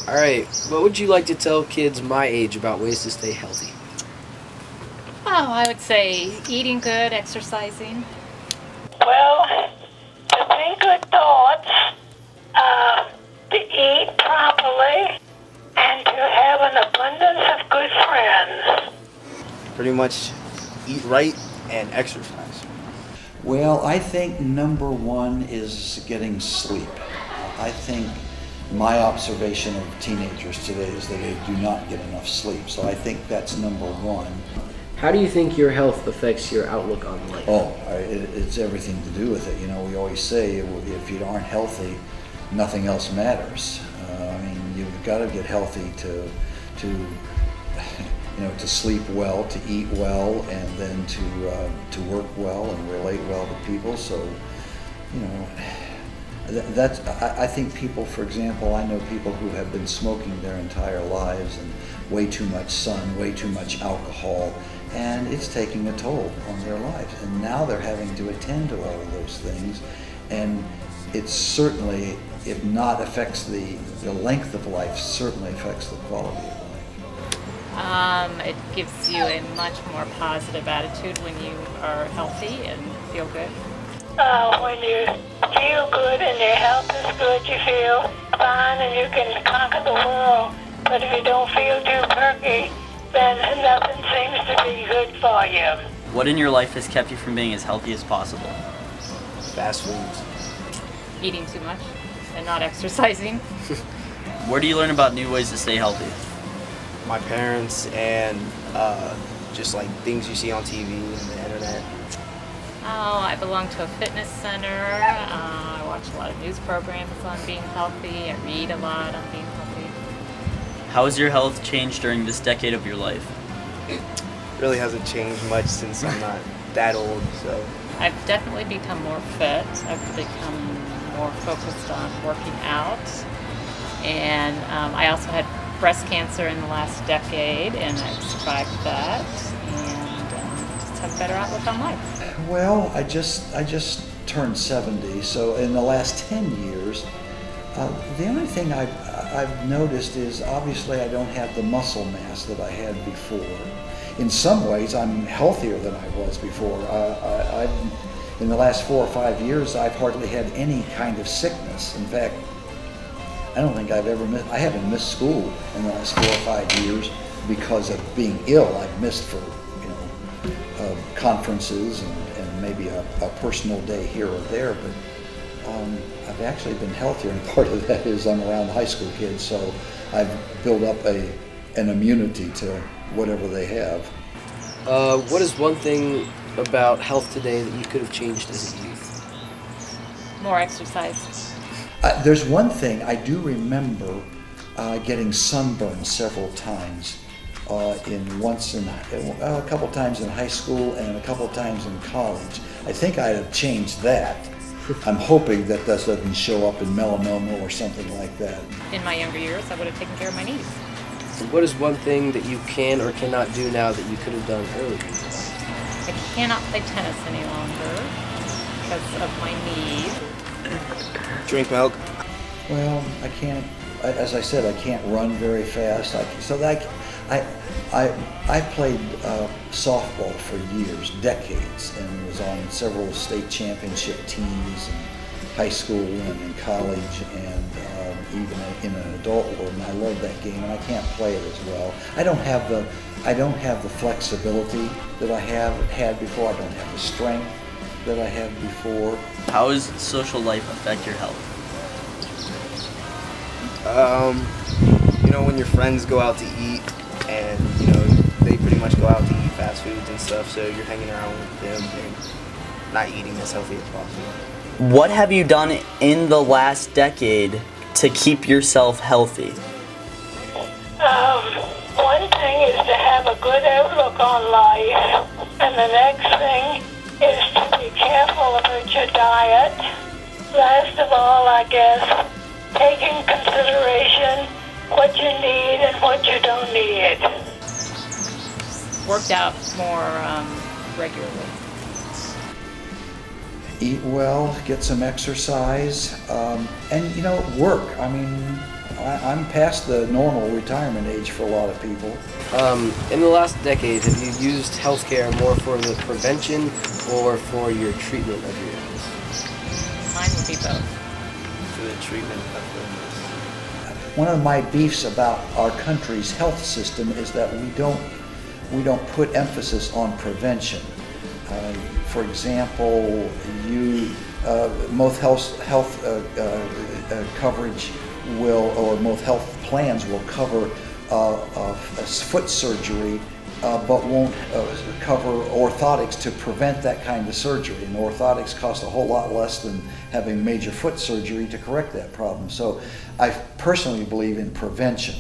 All right, what would you like to tell kids my age about ways to stay healthy? Oh, I would say eating good, exercising. Well, to think good thoughts, to eat properly, and to have an abundance of good friends. Pretty much eat right and exercise. Well, I think number one is getting sleep. I think my observation of teenagers today is that they do not get enough sleep. So I think that's number one. How do you think your health affects your outlook on life? It's everything to do with it. You know, we always say if you aren't healthy, nothing else matters. I mean, you've got to get healthy to to sleep well, to eat well, and then to work well and relate well to people. So, you know, I think people, for example, I know people who have been smoking their entire lives and way too much sun, way too much alcohol, and it's taking a toll on their lives. And now they're having to attend to all of those things, and it certainly, if not affects the length of life, certainly affects the quality of life. It gives you a much more positive attitude when you are healthy and feel good. When you feel good and your health is good, you feel fine and you can conquer the world. But if you don't feel too perky, then nothing seems to be good for you. What in your life has kept you from being as healthy as possible? Fast foods. Eating too much and not exercising. Where do you learn about new ways to stay healthy? My parents and just like things you see on TV and the internet. Oh, I belong to a fitness center. I watch a lot of news programs on being healthy. I read a lot on being healthy. How has your health changed during this decade of your life? Really hasn't changed much since I'm not that old, so. I've definitely become more fit. I've become more focused on working out. And I also had breast cancer in the last decade, and I've survived that, and just have a better outlook on life. Well, I just turned 70, so in the last 10 years, the only thing I've noticed is obviously I don't have the muscle mass that I had before. In some ways, I'm healthier than I was before. In the last 4 or 5 years, I've hardly had any kind of sickness. In fact, I don't think I've ever missed. I haven't missed school in the last 4 or 5 years because of being ill. I've missed for conferences and maybe a personal day here or there, but I've actually been healthier, and part of that is I'm around high school kids, so I've built up an immunity to whatever they have. What is one thing about health today that you could have changed as a youth? More exercise. There's one thing I do remember getting sunburned several times. A couple times in high school and a couple times in college. I think I'd have changed that. I'm hoping that doesn't show up in melanoma or something like that. In my younger years, I would have taken care of my knees. And what is one thing that you can or cannot do now that you could have done earlier? I cannot play tennis any longer because of my knees. Drink milk. Well, I can't. As I said, I can't run very fast. I played softball for years, decades, and was on several state championship teams in high school and in college, and even in an adult world. And I love that game, and I can't play it as well. I don't have the flexibility that I have had before. I don't have the strength that I had before. How does social life affect your health? When your friends go out to eat and, they pretty much go out to eat fast foods and stuff, so you're hanging around with them and not eating as healthy as possible. What have you done in the last decade to keep yourself healthy? One thing is to have a good outlook on life, and the next thing is to be careful about your diet. Last of all, I guess, take in consideration what you need and what you don't need. Worked out more regularly. Eat well, get some exercise, and work. I mean, I'm past the normal retirement age for a lot of people. In the last decade, have you used healthcare more for the prevention or for your treatment of your illness? Mine would be both. For the treatment of One of my beefs about our country's health system is that we don't put emphasis on prevention. For example, most health coverage will, or most health plans will cover foot surgery, but won't cover orthotics to prevent that kind of surgery. And orthotics cost a whole lot less than having major foot surgery to correct that problem. So I personally believe in prevention.